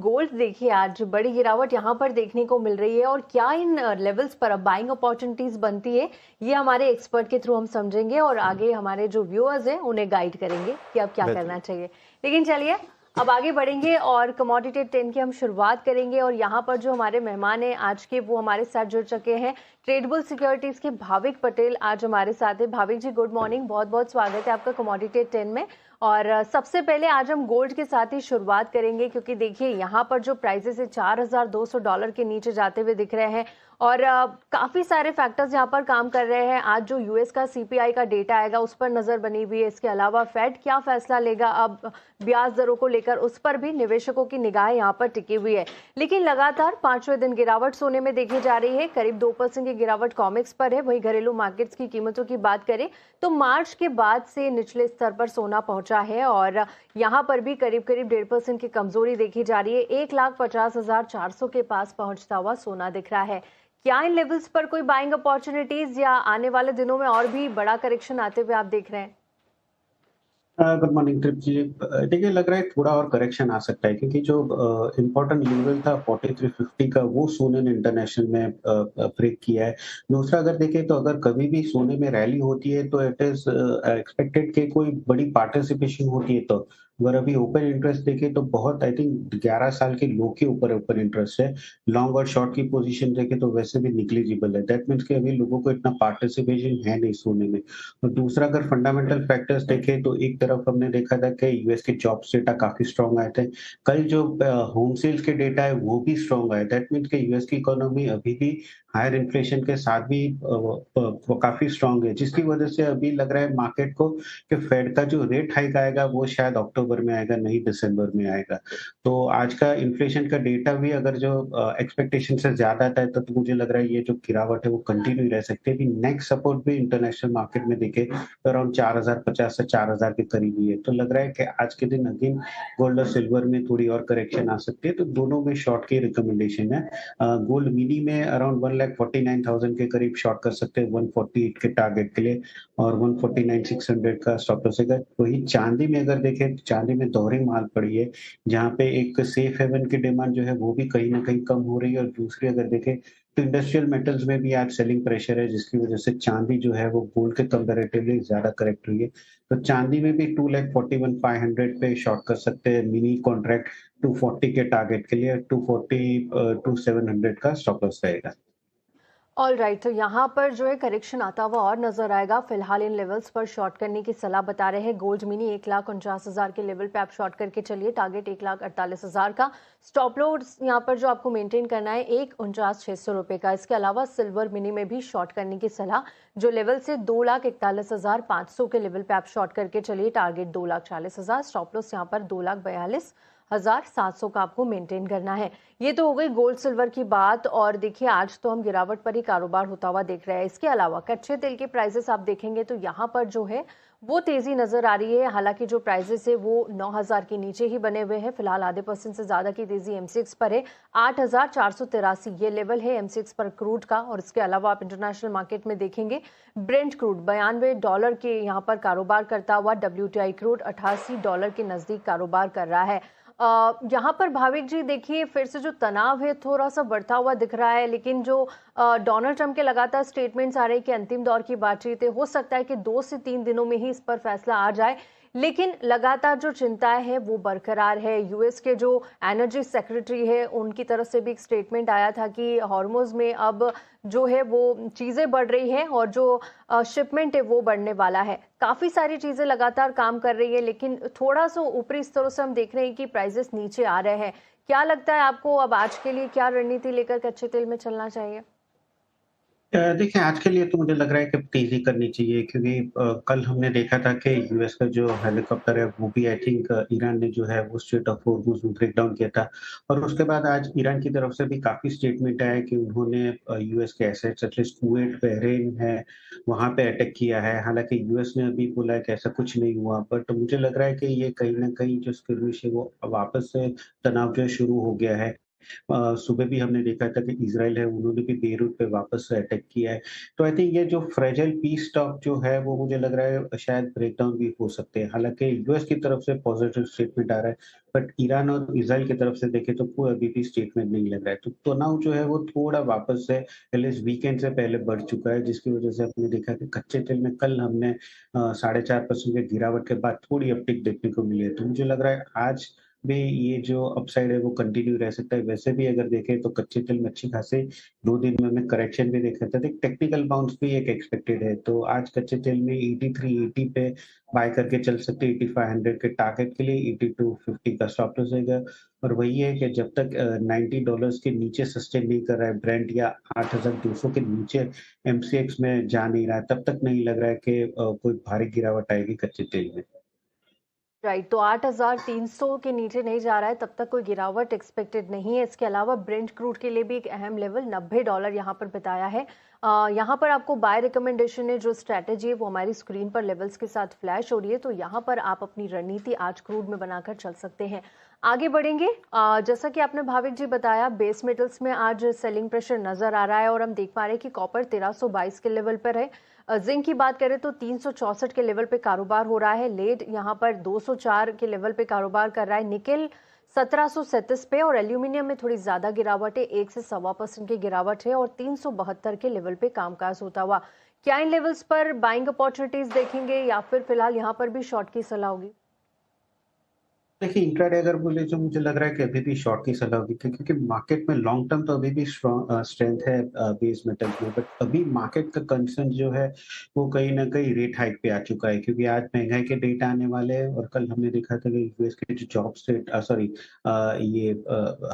Gold देखिए आज बड़ी गिरावट यहाँ पर देखने को मिल रही है और क्या इन लेवल्स पर अब बाइंग अपॉर्चुनिटीज बनती है, ये हमारे एक्सपर्ट के थ्रू हम समझेंगे और आगे हमारे जो व्यूअर्स हैं उन्हें गाइड करेंगे कि अब क्या करना बेहतरीन। चाहिए। लेकिन चलिए अब आगे बढ़ेंगे और कमोडिटी 10 की हम शुरुआत करेंगे और यहाँ पर जो हमारे मेहमान हैं आज के वो हमारे साथ जुड़ चुके हैं। ट्रेडेबल सिक्योरिटीज के भाविक पटेल आज हमारे साथ है। भाविक जी गुड मॉर्निंग, बहुत बहुत स्वागत है आपका कमोडिटी 10 में। और सबसे पहले आज हम गोल्ड के साथ ही शुरुआत करेंगे क्योंकि देखिए यहाँ पर जो प्राइसेस है $4,200 के नीचे जाते हुए दिख रहे हैं और काफी सारे फैक्टर्स यहाँ पर काम कर रहे हैं। आज जो यूएस का सीपीआई का डेटा आएगा उस पर नजर बनी हुई है। इसके अलावा फेड क्या फैसला लेगा अब ब्याज दरों को लेकर, उस पर भी निवेशकों की निगाह यहाँ पर टिकी हुई है। लेकिन लगातार पांचवें दिन गिरावट सोने में देखी जा रही है। करीब 2% की गिरावट कॉमिक्स पर है। वही घरेलू मार्केट्स की कीमतों की बात करें तो मार्च के बाद से निचले स्तर पर सोना पहुंचा है और यहाँ पर भी करीब करीब 1.5% की कमजोरी देखी जा रही है। 1,50,400 के पास पहुंचता हुआ सोना दिख रहा है। क्या इन लेवल्स पर कोई बाइंग अपॉर्चुनिटीज या आने वाले दिनों में और भी बड़ा करेक्शन आते हुए आप देख रहे हैं? गुड मॉर्निंग ट्रिप जी। देखिए लग रहा है थोड़ा और करेक्शन आ सकता है क्योंकि जो इम्पोर्टेंट लेवल था 4350 का वो सोने ने इंटरनेशनल में ब्रेक किया है। दूसरा अगर देखें तो अगर कभी भी सोने में रैली होती है तो इट इज एक्सपेक्टेड कि कोई बड़ी पार्टिसिपेशन होती है। तो अगर अभी ओपन इंटरेस्ट देखें तो बहुत आई थिंक 11 साल के लो के ऊपर ओपन इंटरेस्ट है। लॉन्ग और शॉर्ट की पोजीशन देखें तो वैसे भी निग्लिजिबल है। दैट मीन्स कि अभी लोगों को इतना पार्टिसिपेशन है नहीं सोने में। और दूसरा अगर फंडामेंटल फैक्टर्स देखें तो एक तरफ हमने देखा था कि यूएस के जॉब्स डेटा काफी स्ट्रांग आए थे। कल जो होम सेल्स के डेटा है वो भी स्ट्रांग आए। दैट मीन्स कि यूएस की इकोनॉमी अभी भी हायर इन्फ्लेशन के साथ भी काफी स्ट्रांग है, जिसकी वजह से अभी लग रहा है मार्केट को कि फेड का जो रेट हाइक आएगा वो शायद अक्टूबर में आएगा, नहीं दिसंबर में आएगा। तो आज का इन्फ्लेशन का डेटा भी अगर जो एक्सपेक्टेशन से ज्यादा आता है तो मुझे लग रहा है ये जो गिरावट है वो कंटिन्यू रह सकती है। अभी नेक्स्ट सपोर्ट भी इंटरनेशनल मार्केट में देखे तो अराउंड 4050 से 4000 के करीब ही है। तो लग रहा है कि आज के दिन अगेन गोल्ड और सिल्वर में थोड़ी और करेक्शन आ सकती है। तो दोनों में शॉर्ट की रिकमेंडेशन है। गोल्ड मिनी में अराउंड 1,49,000 के करीब शॉर्ट कर सकते हैं 148 के टारगेट के लिए और 149,600 का स्टॉप लॉस है। वही चांदी में अगर देखें तो चांदी में दोहरी माल पड़ी है, जहाँ पे एक सेफ हेवन की डिमांड जो है वो भी कहीं ना कहीं कम हो रही है। और दूसरी अगर देखें तो इंडस्ट्रियल मेटल्स में भी आज सेलिंग प्रेशर है, जिसकी वजह से चांदी जो है वो गोल्ड के कंपैरेटिवली ज्यादा करेक्ट हुई है। तो चांदी में भी 2,41,500 पे शॉर्ट कर सकते हैं मिनी कॉन्ट्रैक्ट 240 के टारगेट के लिए। 240 टू 700 का स्टॉप लॉस रहेगा। ऑल राइट, तो यहाँ पर जो है करेक्शन आता हुआ और नजर आएगा। फिलहाल इन लेवल्स पर शॉर्ट करने की सलाह बता रहे हैं। गोल्ड मिनी 1,49,000 के लेवल पे आप शॉर्ट करके चलिए। टारगेट 1,48,000 का। स्टॉप लॉस यहाँ पर जो आपको मेंटेन करना है 1,49,600 का। इसके अलावा सिल्वर मिनी में भी शॉर्ट करने की सलाह, जो लेवल से 2,41,500 के लेवल पे आप शॉर्ट करके चलिए। टारगेट 2,40,000। स्टॉप लॉस यहाँ पर 2,42,700 का आपको मेंटेन करना है। ये तो हो गई गोल्ड सिल्वर की बात। और देखिए आज तो हम गिरावट पर ही कारोबार होता हुआ देख रहे हैं। इसके अलावा कच्चे तेल के प्राइसेस आप देखेंगे तो यहाँ पर जो है वो तेजी नजर आ रही है। हालांकि जो प्राइसेस है वो 9,000 के नीचे ही बने हुए हैं। फिलहाल आधे % से ज्यादा की तेजी एमसीएक्स पर है। 8,483 ये लेवल है एमसीएक्स पर क्रूड का। और इसके अलावा आप इंटरनेशनल मार्केट में देखेंगे ब्रेंट क्रूड $92 के यहाँ पर कारोबार करता हुआ, WTI क्रूड $88 के नजदीक कारोबार कर रहा है। यहाँ पर भाविक जी देखिए फिर से जो तनाव है थोड़ा सा बढ़ता हुआ दिख रहा है। लेकिन जो डोनाल्ड ट्रंप के लगातार स्टेटमेंट्स आ रहे हैं कि अंतिम दौर की बातचीत है, हो सकता है कि 2 से 3 दिनों में ही इस पर फैसला आ जाए। लेकिन लगातार जो चिंताएं हैं वो बरकरार है। यूएस के जो एनर्जी सेक्रेटरी है उनकी तरफ से भी एक स्टेटमेंट आया था कि हॉर्मुज में अब जो है वो चीजें बढ़ रही हैं और जो शिपमेंट है वो बढ़ने वाला है। काफी सारी चीजें लगातार काम कर रही है, लेकिन थोड़ा सा ऊपरी स्तरों से हम देख रहे हैं कि प्राइसेस नीचे आ रहे हैं। क्या लगता है आपको अब आज के लिए क्या रणनीति लेकर कच्चे तेल में चलना चाहिए? देखिए आज के लिए तो मुझे लग रहा है कि तेजी करनी चाहिए क्योंकि कल हमने देखा था कि यूएस का जो हेलीकॉप्टर है वो भी आई थिंक ईरान ने जो है वो स्ट्रेट ऑफ हॉर्मुज में ब्रेक डाउन किया था। और उसके बाद आज ईरान की तरफ से भी काफी स्टेटमेंट आया कि उन्होंने यूएस के एसेट्स एटलीस्ट कुवैत बहरीन है वहां पे अटैक किया है। हालांकि यूएस ने अभी बोला है कि ऐसा कुछ नहीं हुआ, बट मुझे लग रहा है कि ये कहीं ना कहीं जो स्किर्मिश है वो वापस से तनाव जो है शुरू हो गया है। सुबह भी हमने देखा था कि इज़राइल है उन्होंने भी बेरूत पे वापस से अटैक किया है। तो आई थिंक ये जो फ्रेजाइल पीस टॉक जो है वो मुझे लग रहा है शायद ब्रेकडाउन भी हो सकते हैं। हालाँकि यूएस की तरफ से पॉजिटिव स्टेटमेंट आ रहा है, बट ईरान और इज़राइल की तरफ से देखें तो कोई अभी भी स्टेटमेंट नहीं लग रहा है। तो तनाव जो है वो थोड़ा वापस से एटलीस्ट वीकेंड से पहले बढ़ चुका है, जिसकी वजह से हमने देखा कि कच्चे तेल में कल हमने 4.5% की गिरावट के बाद थोड़ी अपटिक देखने को मिली है। तो मुझे लग रहा है आज भी ये जो अपसाइड है वो कंटिन्यू रह सकता है। वैसे भी अगर देखें तो कच्चे तेल में अच्छी खासी 2 दिन में हमें करेक्शन भी देखा था। तो एक टेक्निकल बाउंस भी एक एक्सपेक्टेड है। तो आज कच्चे तेल में 83-80 पे बाय करके चल सकते हैं, 8500 के टारगेट के लिए 8250 का स्टॉप लॉस रहेगा। और वही है कि जब तक $90 के नीचे सस्टेन नहीं कर रहा है ब्रेंट या 8200 के नीचे एमसीएक्स में जा नहीं रहा है, तब तक नहीं लग रहा है कि कोई भारी गिरावट आएगी कच्चे तेल में। राइट, तो 8,300 के नीचे नहीं जा रहा है, तब तक कोई गिरावट एक्सपेक्टेड नहीं है। इसके अलावा ब्रेंट क्रूड के लिए भी एक अहम लेवल $90 यहाँ पर बताया है। यहाँ पर आपको बाय रिकमेंडेशन है, जो स्ट्रैटेजी है वो हमारी स्क्रीन पर लेवल्स के साथ फ्लैश हो रही है, तो यहाँ पर आप अपनी रणनीति आज क्रूड में बनाकर चल सकते हैं। आगे बढ़ेंगे। जैसा कि आपने भाविक जी बताया, बेस मेटल्स में आज सेलिंग प्रेशर नजर आ रहा है और हम देख पा रहे हैं कि कॉपर 1322 के लेवल पर है। जिंक की बात करें तो 364 के लेवल पे कारोबार हो रहा है। लेड यहाँ पर 204 के लेवल पे कारोबार कर रहा है। निकेल 1737 पे और एल्यूमिनियम में थोड़ी ज्यादा गिरावट है, 1 से 1.25% की गिरावट है और 372 के लेवल पे कामकाज होता हुआ। क्या इन लेवल्स पर बाइंग अपॉर्चुनिटीज देखेंगे या फिर फिलहाल यहाँ पर भी शॉर्ट की सलाह होगी? देखिए, इंट्राडे अगर बोले तो मुझे लग रहा है कि अभी भी शॉर्ट की सलाह होगी, क्योंकि मार्केट में लॉन्ग टर्म तो अभी भी स्ट्रेंथ है बेस मेटल्स में। बट अभी मार्केट का कंसर्न जो है वो कहीं न कहीं रेट हाइक पे आ चुका है, क्योंकि आज महँगाई के डेटा आने वाले हैं और कल हमने देखा था कि यूएस के जो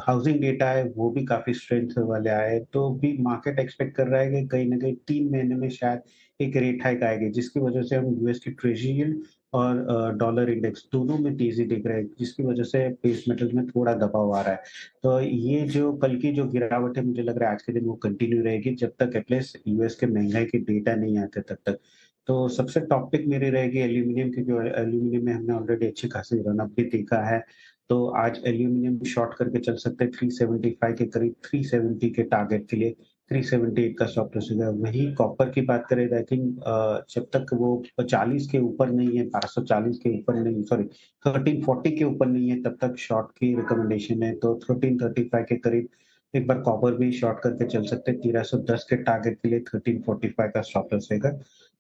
हाउसिंग डेटा है वो भी काफ़ी स्ट्रेंथ वाले आए हैं। तो भी मार्केट एक्सपेक्ट कर रहा है कि कहीं न कहीं 3 महीने में शायद एक रेट हाइक आएगी, जिसकी वजह से हम यूएस की ट्रेज़री यील्ड और डॉलर इंडेक्स दोनों में तेज़ी दिख रहा है, जिसकी वजह से बेस मेटल में थोड़ा दबाव आ रहा है। तो ये जो कल की जो गिरावट है मुझे लग रहा है आज के दिन वो कंटिन्यू रहेगी, जब तक एटलीस्ट यूएस के महँगाई के डेटा नहीं आते तब तक। तो सबसे टॉप पिक मेरी रहेगी एल्यूमीनियम की, जो एल्यूमीनियम में हमने ऑलरेडी अच्छी खासी रन अप भी देखा है। तो आज एल्यूमीनियम भी शॉर्ट करके चल सकते हैं 375 के करीब, 370 के टारगेट के लिए, 378 का स्टॉप लॉस होगा। वहीं कॉपर की बात करें तो आई थिंक जब तक वो 40 के ऊपर नहीं है, 540 के ऊपर नहीं, सॉरी 1340 के ऊपर नहीं है, तब तक शॉर्ट की रिकमेंडेशन है। तो 1335 के करीब एक बार कॉपर भी शॉर्ट करके चल सकते हैं, 1310 के टारगेट के लिए 1345 का स्टॉप लॉस रहेगा।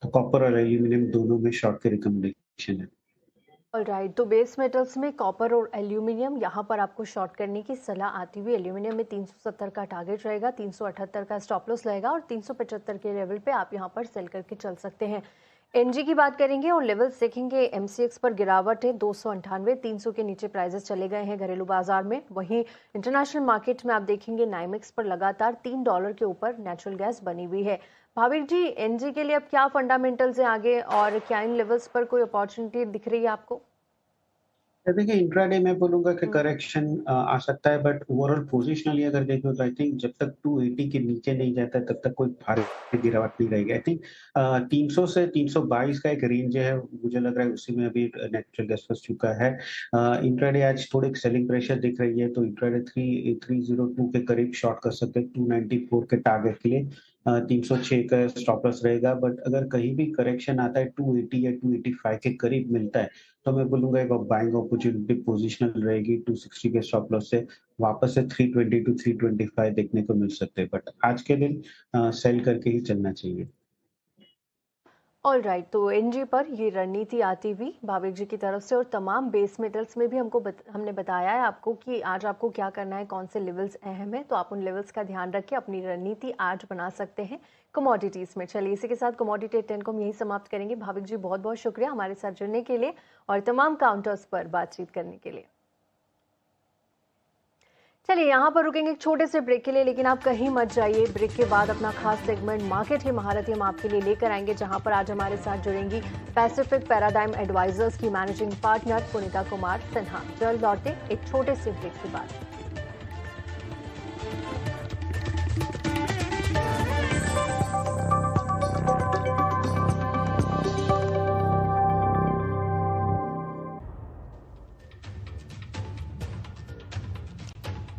तो कॉपर और एल्यूमिनियम दोनों में शॉर्ट की रिकमेंडेशन है। ऑलराइट, तो बेस मेटल्स में कॉपर और एल्यूमिनियम यहाँ पर आपको शॉर्ट करने की सलाह आती हुई। एल्यूमिनियम में 370 का टारगेट रहेगा, 378 का स्टॉप लॉस रहेगा और 375 के लेवल पे आप यहाँ पर सेल करके चल सकते हैं। एनजी की बात करेंगे और लेवल्स देखेंगे। एमसीएक्स पर गिरावट है, 298, 300 के नीचे प्राइजेस चले गए हैं घरेलू बाजार में। वहीं इंटरनेशनल मार्केट में आप देखेंगे नाइमेक्स पर लगातार $3 के ऊपर नेचुरल गैस बनी हुई है। भाविक जी, एनजी के लिए अब क्या फंडामेंटल्स हैं आगे और क्या इन लेवल्स पर कोई अपॉर्चुनिटी दिख रही है आपको? देखिए, इंट्राडे मैं बोलूँगा कि करेक्शन आ सकता है, बट ओवरऑल पोजिशनली अगर देखो तो आई थिंक जब तक 280 के नीचे नहीं जाता है तब तक कोई भारी गिरावट नहीं रहेगी। आई थिंक 300 से 322 का एक रेंज है, मुझे लग रहा है उसी में अभी नेचुरल गैस फंस चुका है। इंट्राडे आज थोड़ी सेलिंग प्रेशर दिख रही है, तो इंट्राडे 302 के करीब शॉर्ट कर सकते हैं 294 के टारगेट के लिए। 306 का स्टॉप लॉस रहेगा, बट अगर कहीं भी करेक्शन आता है 280 या 285 के करीब मिलता है, तो मैं बोलूँगा एक बाइंग अपॉर्चुनिटी पोजिशनल रहेगी। 260 के स्टॉप लॉस से वापस से 320 टू 325 देखने को मिल सकते हैं, बट आज के दिन सेल करके ही चलना चाहिए। ऑलराइट, तो एनजी पर ये रणनीति आती हुई भाविक जी की तरफ से और तमाम बेस मेटल्स में भी हमने बताया है आपको कि आज आपको क्या करना है, कौन से लेवल्स अहम है, तो आप उन लेवल्स का ध्यान रखें, अपनी रणनीति आज बना सकते हैं कमोडिटीज में। चलिए, इसी के साथ कमोडिटी 10 को हम यही समाप्त करेंगे। भाविक जी, बहुत बहुत शुक्रिया हमारे साथ जुड़ने के लिए और तमाम काउंटर्स पर बातचीत करने के लिए। चलिए, यहाँ पर रुकेंगे एक छोटे से ब्रेक के लिए, लेकिन आप कहीं मत जाइए। ब्रेक के बाद अपना खास सेगमेंट मार्केट की महारत हम आपके लिए लेकर आएंगे, जहाँ पर आज हमारे साथ जुड़ेंगी पैसिफिक पैराडाइम एडवाइजर्स की मैनेजिंग पार्टनर पुनीता कुमार सिन्हा। जल्द लौटे एक छोटे से ब्रेक के बाद।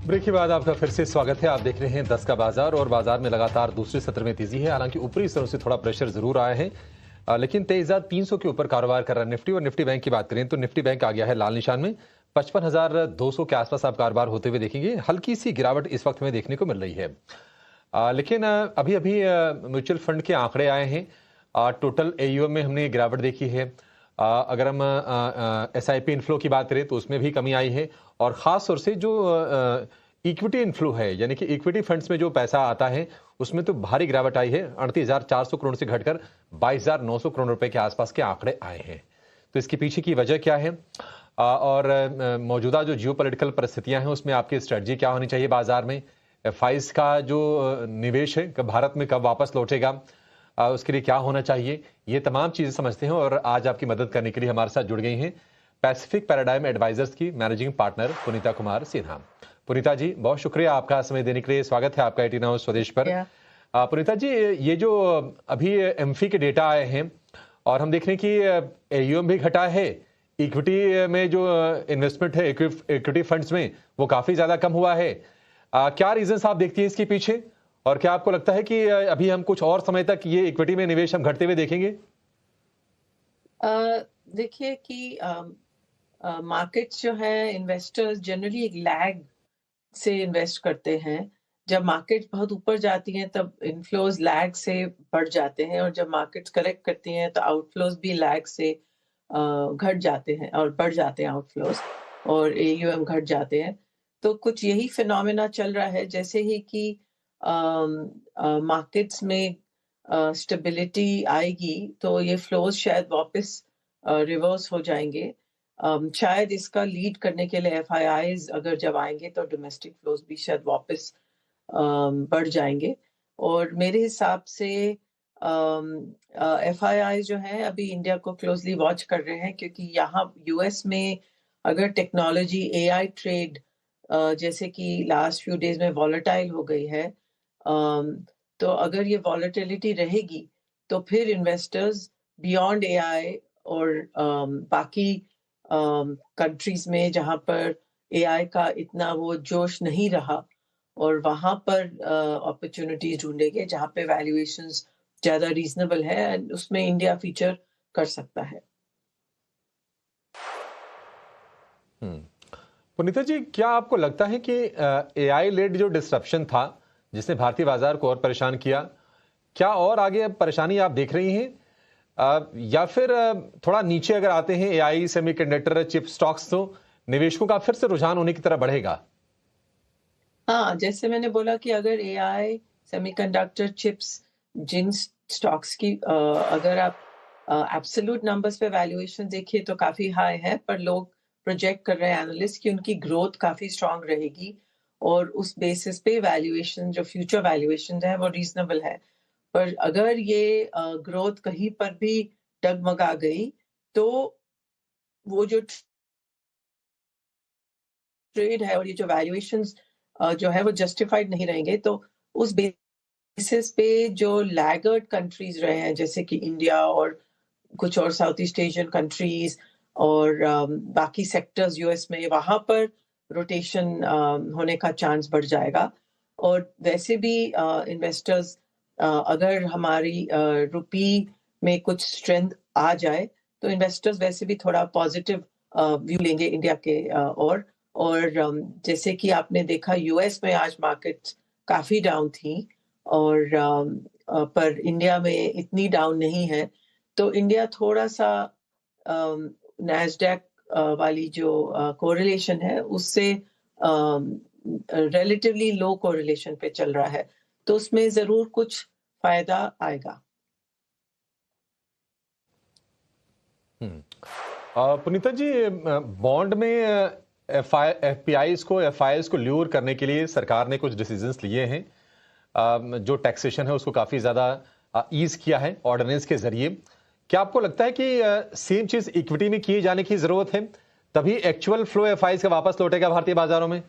ब्रेक के बाद आपका फिर से स्वागत है। आप देख रहे हैं 10 का बाजार और बाजार में लगातार दूसरे सत्र में तेजी है। हालांकि ऊपरी स्तरों से थोड़ा प्रेशर जरूर आया है, लेकिन 23,300 के ऊपर कारोबार कर रहा है निफ्टी। और निफ्टी बैंक की बात करें तो निफ्टी बैंक आ गया है लाल निशान में। 55,200 के आसपास आप कारोबार होते हुए देखेंगे। हल्की सी गिरावट इस वक्त में देखने को मिल रही है, लेकिन अभी अभी म्यूचुअल फंड के आंकड़े आए हैं। टोटल एयूएम में हमने गिरावट देखी है। अगर हम एसआईपी इनफ्लो की बात करें तो उसमें भी कमी आई है। और खास तौर से जो इक्विटी इनफ्लो है, यानी कि इक्विटी फंड्स में जो पैसा आता है, उसमें तो भारी गिरावट आई है। 38,400 करोड़ से घटकर 22,900 करोड़ रुपए के आसपास के आंकड़े आए हैं। तो इसके पीछे की वजह क्या है, और मौजूदा जो जियोपॉलिटिकल परिस्थितियां हैं उसमें आपकी स्ट्रेटजी क्या होनी चाहिए बाजार में? एफआईज का जो निवेश है भारत में कब वापस लौटेगा, उसके लिए क्या होना चाहिए, ये तमाम चीजें समझते हैं। और आज आपकी मदद करने के लिए हमारे साथ जुड़ गई हैं पैसिफिक पैराडाइम एडवाइजर्स की मैनेजिंग पार्टनर पुनीता कुमार सिन्हा। पुनीता जी, बहुत शुक्रिया आपका समय देने के लिए। स्वागत है आपका 18 आवर्स स्वदेश पर। पुनीता जी, ये जो अभी एमफी के डेटा आए हैं और हम देख रहे हैं कि एयूएम भी घटा है, इक्विटी में जो इन्वेस्टमेंट है इक्विटी फंड्स में वो काफी ज्यादा कम हुआ है। क्या रीजंस आप देखती हैं इसके पीछे, और क्या आपको लगता है कि अभी हम कुछ और समय तक ये इक्विटी में निवेश हम घटते हुए देखेंगे? देखिए कि मार्केट्स जो है, इन्वेस्टर्स जनरली एक लैग से इन्वेस्ट करते हैं। जब मार्केट्स बहुत ऊपर जाती हैं तब इनफ्लोज लैग से बढ़ जाते हैं, और जब मार्केट्स करेक्ट करती हैं तो आउटफ्लोज भी लैग से घट जाते हैं और बढ़ जाते हैं आउटफ्लोज, और एयूएम घट जाते हैं। तो कुछ यही फिनोमेना चल रहा है। जैसे ही कि मार्केट्स में स्टेबिलिटी आएगी तो ये फ्लोज शायद वापस रिवर्स हो जाएंगे। शायद इसका लीड करने के लिए एफआईआईज अगर जब आएंगे तो डोमेस्टिक फ्लोज भी शायद वापस बढ़ जाएंगे। और मेरे हिसाब से एफआईआई जो है अभी इंडिया को क्लोजली वॉच कर रहे हैं, क्योंकि यहाँ यूएस में अगर टेक्नोलॉजी एआई ट्रेड जैसे कि लास्ट फ्यू डेज में वॉलेटाइल हो गई है, तो अगर ये वॉलेटिलिटी रहेगी तो फिर इन्वेस्टर्स बियॉन्ड एआई और बाकी कंट्रीज में जहाँ पर एआई का इतना वो जोश नहीं रहा, और वहां पर अपॉर्चुनिटीज ढूंढेंगे जहाँ पे वैल्यूएशंस ज्यादा रीजनेबल है, एंड उसमें इंडिया फीचर कर सकता है। पुनीता जी, क्या आपको लगता है कि एआई लेड जो डिसरप्शन था जिसने भारतीय बाजार को और परेशान किया, क्या और आगे परेशानी आप देख रही हैं, या फिर थोड़ा नीचे अगर आते हैं एआई सेमीकंडक्टर चिप स्टॉक्स तो निवेशकों का फिर से रुझान होने की तरफ बढ़ेगा? हाँ, जैसे मैंने बोला कि अगर एआई सेमीकंडक्टर चिप्स जिन स्टॉक्स की अगर आप एब्सोल्यूट नंबर्स पे वैल्यूएशन देखिए तो काफी हाई है, पर लोग प्रोजेक्ट कर रहे हैं एनालिस्ट कि उनकी ग्रोथ काफी स्ट्रांग रहेगी, और उस बेसिस पे वैल्यूएशन जो फ्यूचर वैल्यूएशन है वो रीजनेबल है। पर अगर ये ग्रोथ कहीं पर भी डगमगा गई तो वो जो ट्रेड है और ये जो वैल्यूएशंस जो है वो जस्टिफाइड नहीं रहेंगे। तो उस बेसिस पे जो लैगर्ड कंट्रीज रहे हैं जैसे कि इंडिया और कुछ और साउथ ईस्ट एशियन कंट्रीज और बाकी सेक्टर्स यूएस में, वहां पर रोटेशन होने का चांस बढ़ जाएगा। और वैसे भी इन्वेस्टर्स अगर हमारी रुपी में कुछ स्ट्रेंथ आ जाए तो इन्वेस्टर्स वैसे भी थोड़ा पॉजिटिव व्यू लेंगे इंडिया के और जैसे कि आपने देखा यूएस में आज मार्केट काफी डाउन थी, और पर इंडिया में इतनी डाउन नहीं है। तो इंडिया थोड़ा सा नैस्डैक वाली जो कोरिलेशन है उससे रिलेटिवली लो कोरिलेशन पे चल रहा है, तो उसमें जरूर कुछ फायदा आएगा। पुनीता जी, बॉन्ड में एफपीआईज को ल्यूर करने के लिए सरकार ने कुछ डिसीजंस लिए हैं। जो टैक्सेशन है उसको काफी ज्यादा ईज किया है ऑर्डिनेंस के जरिए। क्या आपको लगता है कि सेम चीज इक्विटी में किए जाने की जरूरत है, तभी एक्चुअल फ्लो एफआईज का वापस लौटेगा भारतीय बाजारों में?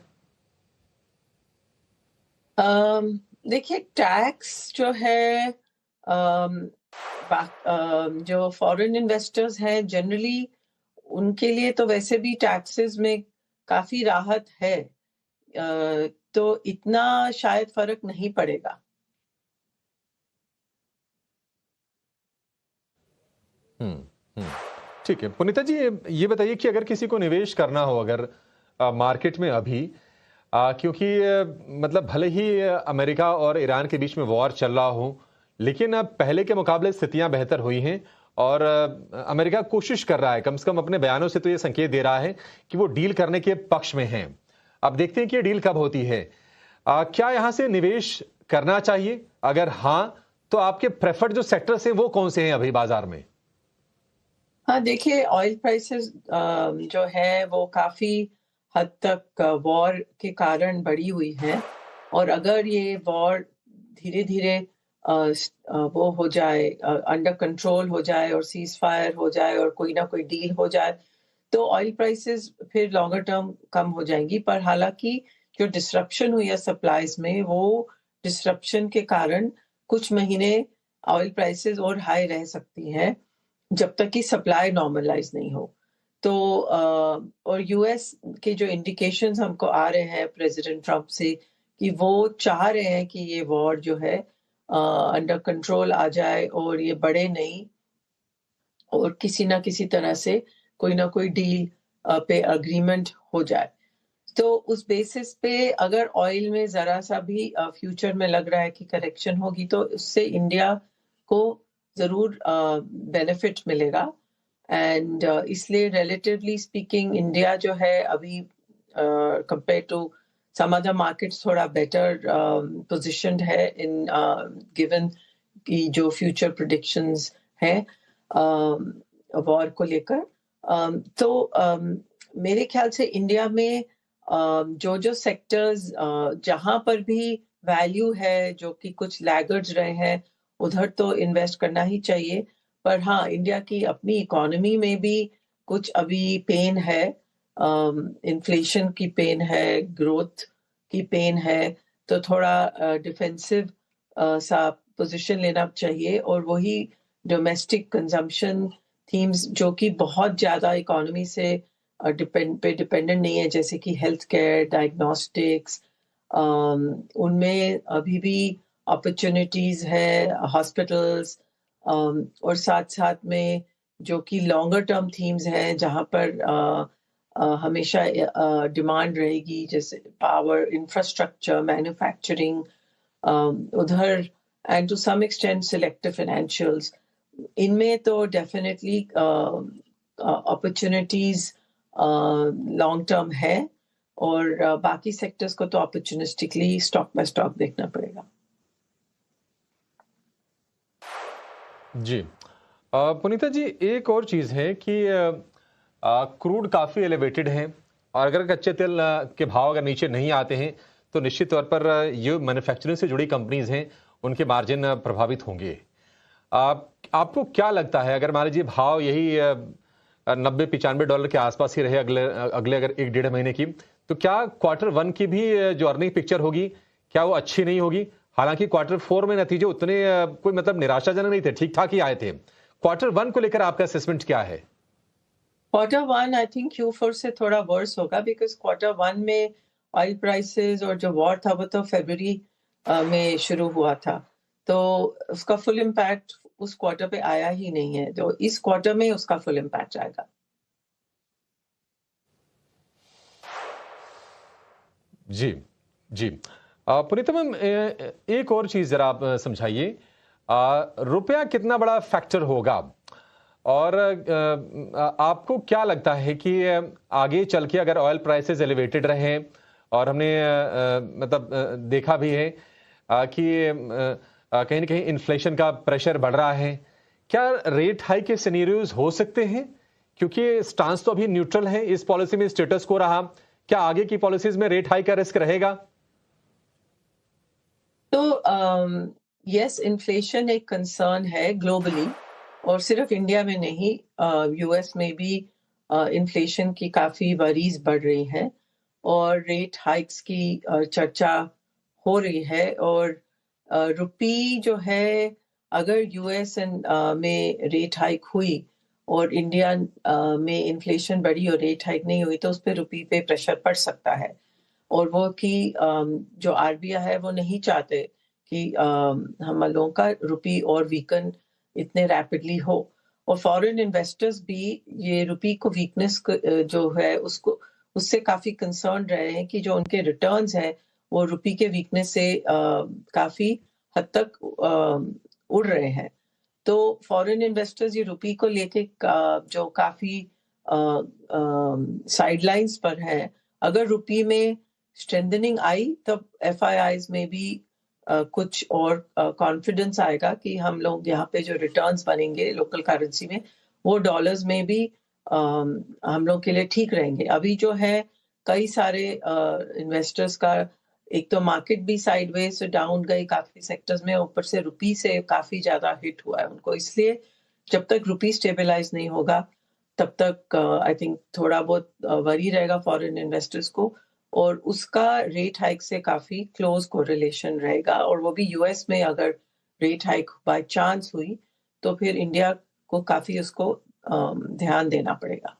देखिए, टैक्स जो है जो फॉरेन इन्वेस्टर्स हैं जनरली उनके लिए तो वैसे भी टैक्सेस में काफी राहत है, तो इतना शायद फर्क नहीं पड़ेगा। ठीक है। पुनीता जी, ये बताइए कि अगर किसी को निवेश करना हो अगर मार्केट में अभी, क्योंकि मतलब भले ही अमेरिका और ईरान के बीच में वॉर चल रहा हो, लेकिन अब पहले के मुकाबले स्थितियां बेहतर हुई हैं और अमेरिका कोशिश कर रहा है, कम से कम अपने बयानों से तो ये संकेत दे रहा है कि वो डील करने के पक्ष में हैं। अब देखते हैं कि ये डील कब होती है। क्या यहां से निवेश करना चाहिए? अगर हाँ, तो आपके प्रेफर्ड जो सेक्टर्स हैं वो कौन से हैं अभी बाजार में? हाँ, देखिए ऑयल प्राइसेस जो है वो काफी हद तक वॉर के कारण बढ़ी हुई है, और अगर ये वॉर धीरे धीरे वो हो जाए, अंडर कंट्रोल हो जाए और सीज फायर हो जाए और कोई ना कोई डील हो जाए, तो ऑयल प्राइसेस फिर लॉन्गर टर्म कम हो जाएंगी। पर हालांकि जो डिसरप्शन हुई है सप्लाईज में, वो डिसरप्शन के कारण कुछ महीने ऑयल प्राइसेस और हाई रह सकती हैं जब तक कि सप्लाई नॉर्मलाइज नहीं हो। तो और यूएस के जो इंडिकेशंस हमको आ रहे हैं प्रेसिडेंट ट्रम्प से कि वो चाह रहे हैं कि ये वॉर जो है अंडर कंट्रोल आ जाए और ये बढ़े नहीं, और किसी ना किसी तरह से कोई ना कोई डील पे अग्रीमेंट हो जाए। तो उस बेसिस पे अगर ऑयल में जरा सा भी फ्यूचर में लग रहा है कि करेक्शन होगी, तो उससे इंडिया को जरूर बेनिफिट मिलेगा। एंड इसलिए रिलेटिवली स्पीकिंग इंडिया जो है अभी compare to some other markets थोड़ा बेटर पोजीशनड है इन गिवन की जो फ्यूचर प्रेडिक्शंस हैं वॉर को लेकर। मेरे ख्याल से इंडिया में जो जो सेक्टर्स जहां पर भी वैल्यू है, जो कि कुछ लैगर्ड्स रहे हैं, उधर तो इन्वेस्ट करना ही चाहिए। पर हाँ, इंडिया की अपनी इकोनॉमी में भी कुछ अभी पेन है, इन्फ्लेशन की पेन है, ग्रोथ की पेन है, तो थोड़ा डिफेंसिव सा पोजीशन लेना चाहिए। और वही डोमेस्टिक कंजम्पशन थीम्स जो कि बहुत ज्यादा इकोनॉमी से डिपेंडेंट नहीं है, जैसे कि हेल्थ केयर, डायग्नोस्टिक्स, उनमें अभी भी अपॉर्चुनिटीज है, हॉस्पिटल्स, और साथ साथ में जो कि लॉन्गर टर्म थीम्स हैं जहां पर हमेशा डिमांड रहेगी, जैसे पावर, इंफ्रास्ट्रक्चर, मैन्युफैक्चरिंग, उधर and to some extent selective financials, इनमें तो डेफिनेटली अपॉर्चुनिटीज लॉन्ग टर्म है। और बाकी सेक्टर्स को तो अपॉर्चुनिस्टिकली स्टॉक बाय स्टॉक देखना पड़ेगा। जी। पुनीता जी, एक और चीज है कि क्रूड काफी एलिवेटेड है, और अगर कच्चे तेल के भाव अगर नीचे नहीं आते हैं तो निश्चित तौर पर ये मैन्युफैक्चरिंग से जुड़ी कंपनीज हैं, उनके मार्जिन प्रभावित होंगे। आपको क्या लगता है, अगर मान लीजिए भाव यही $90-95 के आसपास ही रहे अगले अगर 1-1.5 महीने की, तो क्या Q1 की भी जो अर्निंग पिक्चर होगी, क्या वो अच्छी नहीं होगी? हालांकि Q4 में नतीजे उतने कोई मतलब निराशाजनक नहीं थे, ठीक ठाक ही आए थे। Q1 को लेकर आपका असेसमेंट क्या है? Q1 आई थिंक Q4 से थोड़ा वर्स होगा, बिकॉज Q1 में ऑयल प्राइसेस और जो वॉर था वो तो फरवरी में शुरू हुआ था, तो उसका फुल इम्पैक्ट उस क्वार्टर पे आया ही नहीं है, तो इस क्वार्टर में उसका फुल इम्पैक्ट आएगा। जी जी। पुनीता मैम, एक और चीज जरा आप समझाइए, रुपया कितना बड़ा फैक्टर होगा, और आपको क्या लगता है कि आगे चल के अगर ऑयल प्राइसेस एलिवेटेड रहे, और हमने मतलब देखा भी है कि कहीं ना कहीं इन्फ्लेशन का प्रेशर बढ़ रहा है, क्या रेट हाइक के सिनेरियोज हो सकते हैं? क्योंकि स्टांस तो अभी न्यूट्रल है, इस पॉलिसी में स्टेटस को रहा, क्या आगे की पॉलिसीज में रेट हाइक का रिस्क रहेगा? तो यस, इन्फ्लेशन एक कंसर्न है ग्लोबली, और सिर्फ इंडिया में नहीं, यूएस में भी इन्फ्लेशन की काफी वरीज बढ़ रही हैं, और रेट हाइक्स की चर्चा हो रही है। और रुपी जो है, अगर यूएस में रेट हाइक हुई और इंडिया में इन्फ्लेशन बढ़ी और रेट हाइक नहीं हुई, तो उस पर रुपी पे प्रेशर पड़ सकता है। और वो कि जो आरबीआई है वो नहीं चाहते कि हम लोगों का रुपी और वीकन इतने रैपिडली हो, और फॉरेन इन्वेस्टर्स भी ये रुपी को वीकनेस जो है उसको उससे काफी कंसर्न रहे हैं कि जो उनके रिटर्न्स हैं वो रुपी के वीकनेस से काफी हद तक उड़ रहे हैं। तो फॉरेन इन्वेस्टर्स ये रुपी को लेके जो काफी साइडलाइंस पर है, अगर रुपी में स्ट्रेंथनिंग आई तब एफआईआईज में भी कुछ और कॉन्फिडेंस आएगा कि हम लोग यहाँ पे जो रिटर्न्स बनेंगे लोकल करेंसी में वो डॉलर्स में भी हम लोग के लिए ठीक रहेंगे। अभी जो है कई सारे इन्वेस्टर्स का एक तो मार्केट भी साइडवेज डाउन गई काफी सेक्टर्स में, ऊपर से रुपी से काफी ज्यादा हिट हुआ है उनको, इसलिए जब तक रुपी स्टेबलाइज नहीं होगा तब तक आई थिंक थोड़ा बहुत वरी रहेगा फॉरेन इन्वेस्टर्स को, और उसका रेट हाइक से काफी क्लोज कोरिलेशन रहेगा। और वो भी यूएस में अगर रेट हाइक बाय चांस हुई तो फिर इंडिया को काफी उसको ध्यान देना पड़ेगा।